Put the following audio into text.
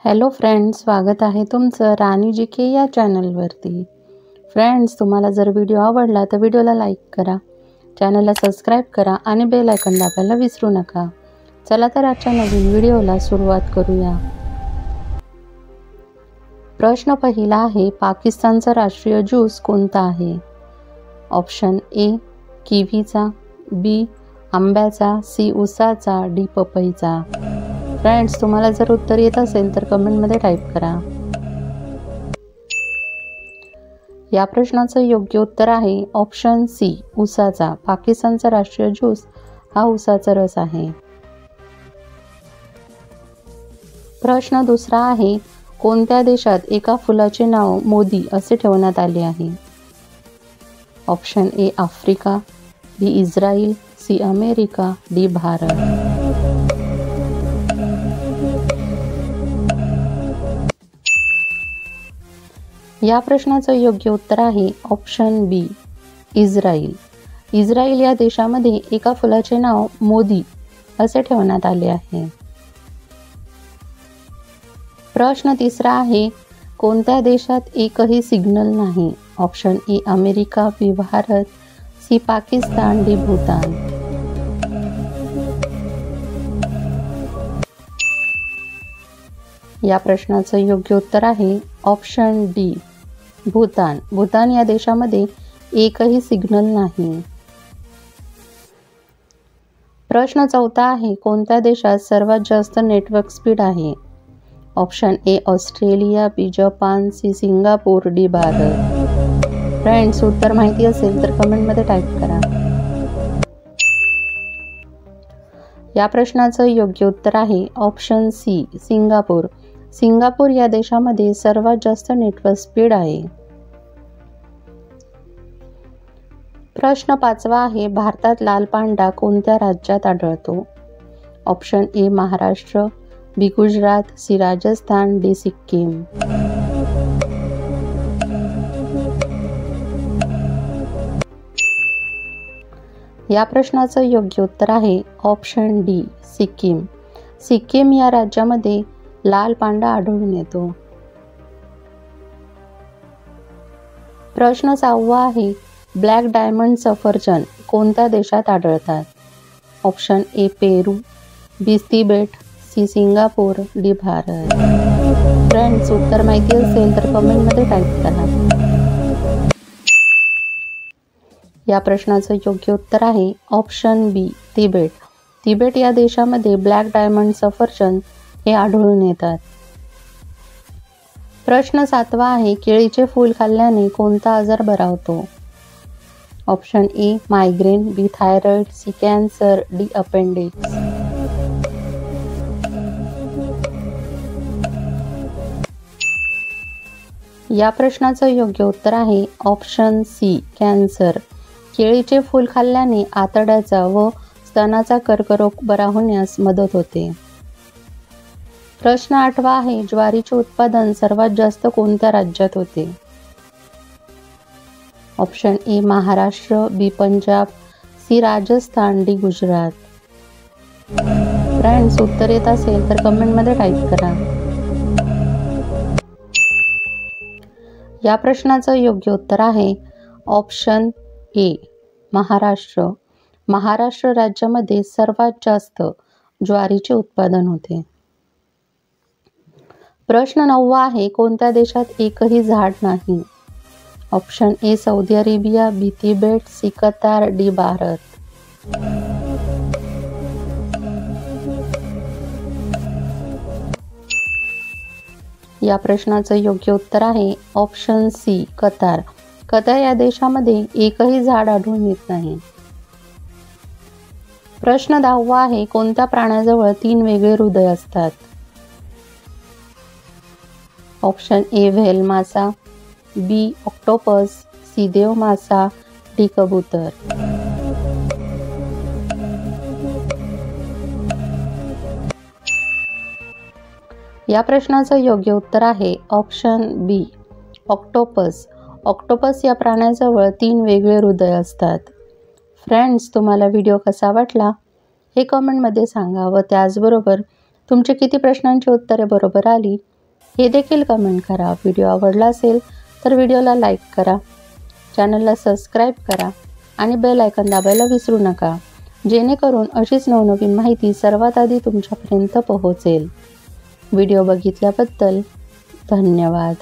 Hello friends, स्वागत आहे तुमचं राणी जी के या चॅनलवरती। फ्रेंड्स, तुम्हाला जर व्हिडिओ आवडला तर व्हिडिओला लाईक करा, चॅनलला सबस्क्राईब करा आणि बेल आयकॉन दाबायला विसरू नका। चला तर आजच्या नवीन व्हिडिओला सुरुवात करूया। प्रश्न पहिला आहे, पाकिस्तानचा राष्ट्रीय ज्यूस कोणता आहे? ऑप्शन ए किवीचा, बी आंब्याचा, सी उसाचा, डी पपईचा। फ्रेंड्स, तुम्हाला जर उत्तर येत असेल तर कमेंटमध्ये टाईप करा। या प्रश्नाचं योग्य उत्तर आहे ऑप्शन सी उसाचा। पाकिस्तानचा राष्ट्रीय ज्यूस हा उसाचा रस आहे। प्रश्न दुसरा आहे, कोणत्या देशात एका फुलाचे नाव मोदी असे ठेवण्यात आले आहे? Option A Africa, B Israel, C America, D Bharat. या प्रश्नाचं योग्य उत्तर आहे ऑप्शन बी इस्रायल। इस्रायल या देशामध्ये एका फुलाचे नाव मोदी असे ठेवण्यात आले आहे। प्रश्न तिसरा आहे, कोणत्या देशात एकही सिग्नल नाही? Option A America, B Bharat, C Pakistan, D Bhutan. या प्रश्नाचं योग्य उत्तर आहे ऑप्शन डी भूतान। भूतान या देशामध्ये एकही सिग्नल नाही। प्रश्न चौथा आहे, कोणत्या देशात सर्वात जास्त नेटवर्क स्पीड आहे? Option A Australia, B Japan, C Singapore, D Bharat. Friends, उत्तर माहिती असेल तर कमेंटमध्ये टाईप करा। या प्रश्नाचं योग्य उत्तर आहे ऑप्शन सी सिंगापूर। सिंगापूर या देशामध्ये सर्वात जास्त नेटवर्क स्पीड आहे। प्रश्न पाचवा आहे, भारतात लाल पांडा कोणत्या राज्यात आढळतो? Option A Maharashtra, B Gujarat, C Rajasthan, D Sikkim. या प्रश्नाचं योग्य उत्तर आहे ऑप्शन डी सिक्कीम। सिक्कीम या राज्यामध्ये लाल पांडा आढळून येतो। प्रश्न सहावा आहे, ब्लॅक डायमंड सफरचंद कोणत्या देशात आढळतात? Option A Peru, B Tibet, C Singapore, D Bharat. Friends, उत्तर माहिती असेल तर कमेंटमध्ये टाईप करा। या प्रश्नाचं योग्य उत्तर आहे ऑप्शन बी तिबेट। तिबेट या देशामध्ये ब्लॅक डायमंड सफरचंद हे आढळून येतात। प्रश्न सातवा आहे, केळीचे फूल खाल्ल्याने कोणता आजार बरा होतो? Option A migraine, B thyroid, C cancer, D appendix. या प्रश्नाचं योग्य उत्तर आहे ऑप्शन सी कॅन्सर। केळीचे फूल खाल्ल्याने आतड्याचा व स्तनाचा कर्करोग बरा होण्यास मदत होते। प्रश्न आठवा आहे, ज्वारीचे उत्पादन सर्वात जास्त कोणत्या राज्यात होते? Option A Maharashtra, B Punjab, C Rajasthan, D Gujarat. Friends, उत्तर येत असेल तर कमेंटमध्ये टाईप करा। या प्रश्नाचं योग्य उत्तर आहे ऑप्शन ए महाराष्ट्र। महाराष्ट्र राज्यामध्ये सर्वात जास्त ज्वारीचे उत्पादन होते। प्रश्न नववा आहे, कोणत्या देशात एकही झाड नाही? Option A Saudi Arabia, B Tibet, C Qatar, D Bharat. या प्रश्नाचं योग्य उत्तर आहे ऑप्शन सी कतार। कतार या देशामध्ये एकही झाड आढळून येत नाही। प्रश्न 10वा आहे, कोणत्या प्राण्याजवळ 3 वेगळे हृदय असतात? ऑप्शन ए व्हेल मासा, बी ऑक्टोपस, सी देव मासा, डी कबूतर। या प्रश्नाचं योग्य उत्तर आहे ऑप्शन बी ऑक्टोपस। ऑक्टोपस या प्राण्याजवळ 3 वेगळे हृदय असतात। फ्रेंड्स, तुम्हाला व्हिडिओ कसा वाटला हे कमेंटमध्ये सांगा व त्याचबरोबर तुमचे किती प्रश्नांची उत्तरे बरोबर आली हे देखील कमेंट करा. व्हिडिओ आवडला असेल तर व्हिडिओला लाईक करा, चॅनलला सबस्क्राईब करा आणि बेल आयकॉन दाबायला विसरू नका, जेणेकरून अशीच नवनवीन माहिती सर्वात आधी तुमच्यापर्यंत पोहोचेल. व्हिडिओ बघितल्याबद्दल धन्यवाद.